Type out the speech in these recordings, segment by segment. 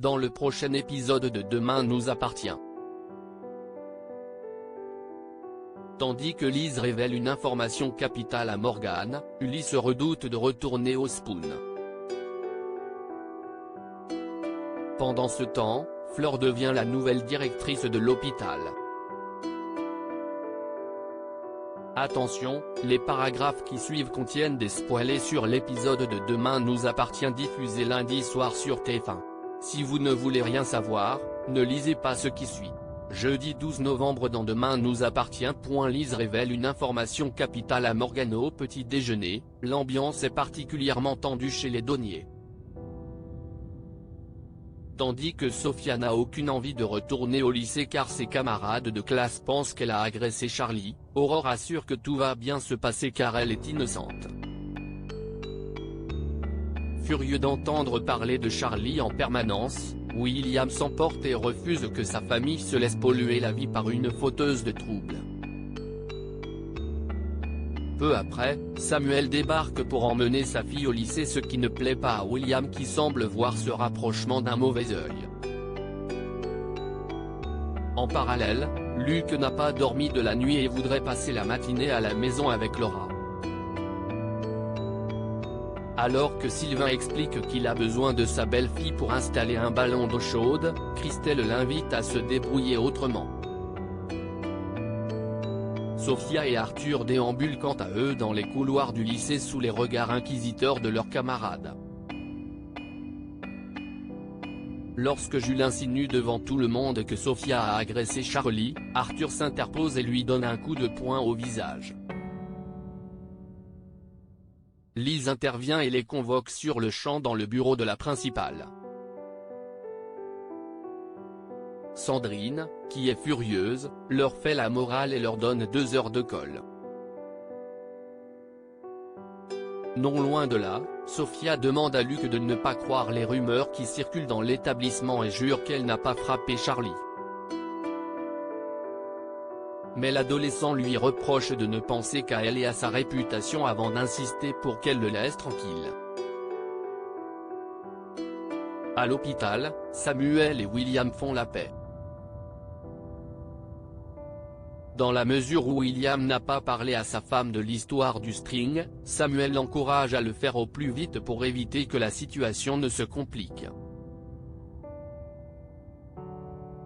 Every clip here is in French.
dans le prochain épisode de Demain nous appartient. Tandis que Liz révèle une information capitale à Morgan, Ulysse redoute de retourner au Spoon. Pendant ce temps, Fleur devient la nouvelle directrice de l'hôpital. Attention, les paragraphes qui suivent contiennent des spoilers sur l'épisode de Demain nous appartient diffusé lundi soir sur TF1. Si vous ne voulez rien savoir, ne lisez pas ce qui suit. Jeudi 12 novembre dans Demain nous appartient. Liz révèle une information capitale à Morgan au petit déjeuner, l'ambiance est particulièrement tendue chez les Donnier. Tandis que Sophia n'a aucune envie de retourner au lycée car ses camarades de classe pensent qu'elle a agressé Charlie, Aurore assure que tout va bien se passer car elle est innocente. Furieux d'entendre parler de Charlie en permanence, William s'emporte et refuse que sa famille se laisse polluer la vie par une fauteuse de troubles. Peu après, Samuel débarque pour emmener sa fille au lycée, ce qui ne plaît pas à William qui semble voir ce rapprochement d'un mauvais œil. En parallèle, Luc n'a pas dormi de la nuit et voudrait passer la matinée à la maison avec Laura. Alors que Sylvain explique qu'il a besoin de sa belle-fille pour installer un ballon d'eau chaude, Christelle l'invite à se débrouiller autrement. Sophia et Arthur déambulent quant à eux dans les couloirs du lycée sous les regards inquisiteurs de leurs camarades. Lorsque Jules insinue devant tout le monde que Sophia a agressé Charlie, Arthur s'interpose et lui donne un coup de poing au visage. Liz intervient et les convoque sur le champ dans le bureau de la principale. Sandrine, qui est furieuse, leur fait la morale et leur donne 2 heures de colle. Non loin de là, Sophia demande à Luc de ne pas croire les rumeurs qui circulent dans l'établissement et jure qu'elle n'a pas frappé Charlie. Mais l'adolescent lui reproche de ne penser qu'à elle et à sa réputation avant d'insister pour qu'elle le laisse tranquille. À l'hôpital, Samuel et William font la paix. Dans la mesure où William n'a pas parlé à sa femme de l'histoire du string, Samuel l'encourage à le faire au plus vite pour éviter que la situation ne se complique.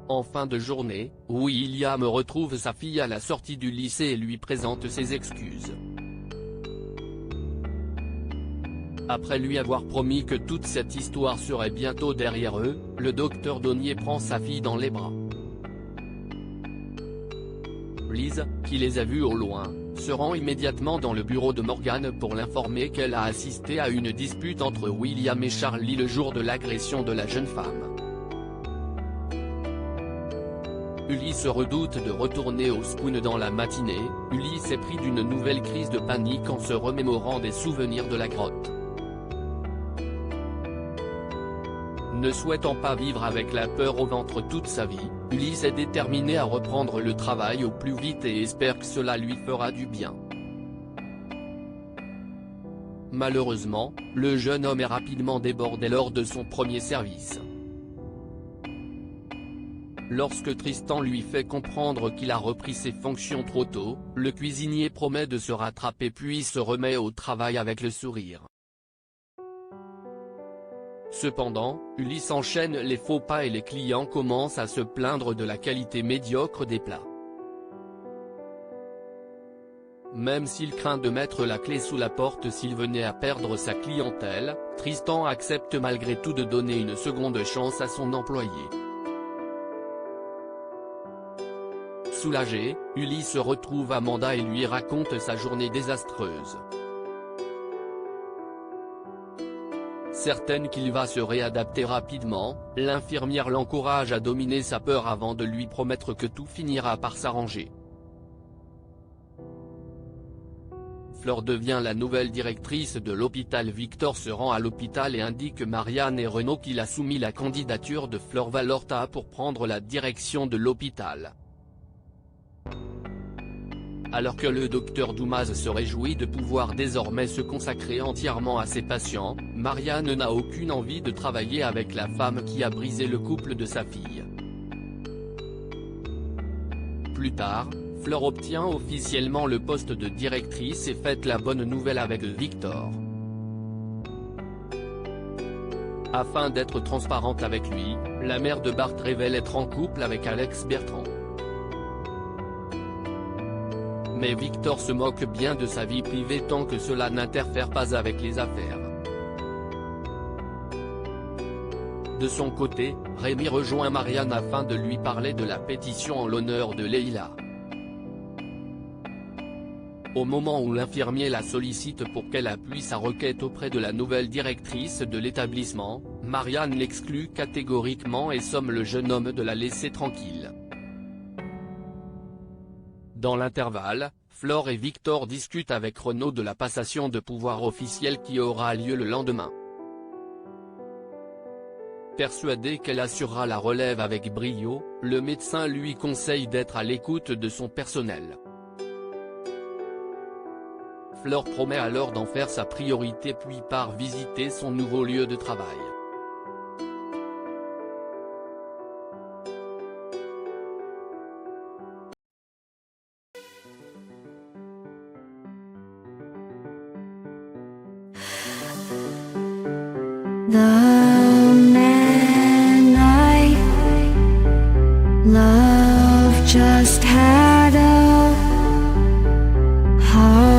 En fin de journée, William retrouve sa fille à la sortie du lycée et lui présente ses excuses. Après lui avoir promis que toute cette histoire serait bientôt derrière eux, le docteur Donnier prend sa fille dans les bras. Liz, qui les a vus au loin, se rend immédiatement dans le bureau de Morgan pour l'informer qu'elle a assisté à une dispute entre William et Charlie le jour de l'agression de la jeune femme. Ulysse redoute de retourner au Spoon dans la matinée. Ulysse est pris d'une nouvelle crise de panique en se remémorant des souvenirs de la grotte. Ne souhaitant pas vivre avec la peur au ventre toute sa vie, Ulysse est déterminé à reprendre le travail au plus vite et espère que cela lui fera du bien. Malheureusement, le jeune homme est rapidement débordé lors de son premier service. Lorsque Tristan lui fait comprendre qu'il a repris ses fonctions trop tôt, le cuisinier promet de se rattraper puis se remet au travail avec le sourire. Cependant, Ulysse enchaîne les faux pas et les clients commencent à se plaindre de la qualité médiocre des plats. Même s'il craint de mettre la clé sous la porte s'il venait à perdre sa clientèle, Tristan accepte malgré tout de donner une seconde chance à son employé. Soulagé, Ulysse retrouve Amanda et lui raconte sa journée désastreuse. Certaine qu'il va se réadapter rapidement, l'infirmière l'encourage à dominer sa peur avant de lui promettre que tout finira par s'arranger. Fleur devient la nouvelle directrice de l'hôpital. Victor se rend à l'hôpital et indique Marianne et Renaud qu'il a soumis la candidature de Fleur Valorta pour prendre la direction de l'hôpital. Alors que le docteur Dumas se réjouit de pouvoir désormais se consacrer entièrement à ses patients, Marianne n'a aucune envie de travailler avec la femme qui a brisé le couple de sa fille. Plus tard, Fleur obtient officiellement le poste de directrice et fête la bonne nouvelle avec Victor. Afin d'être transparente avec lui, la mère de Bart révèle être en couple avec Alex Bertrand. Mais Victor se moque bien de sa vie privée tant que cela n'interfère pas avec les affaires. De son côté, Rémi rejoint Marianne afin de lui parler de la pétition en l'honneur de Leila. Au moment où l'infirmier la sollicite pour qu'elle appuie sa requête auprès de la nouvelle directrice de l'établissement, Marianne l'exclut catégoriquement et somme le jeune homme de la laisser tranquille. Dans l'intervalle, Flore et Victor discutent avec Renaud de la passation de pouvoir officielle qui aura lieu le lendemain. Persuadée qu'elle assurera la relève avec brio, le médecin lui conseille d'être à l'écoute de son personnel. Fleur promet alors d'en faire sa priorité puis part visiter son nouveau lieu de travail. The man I love just had a heart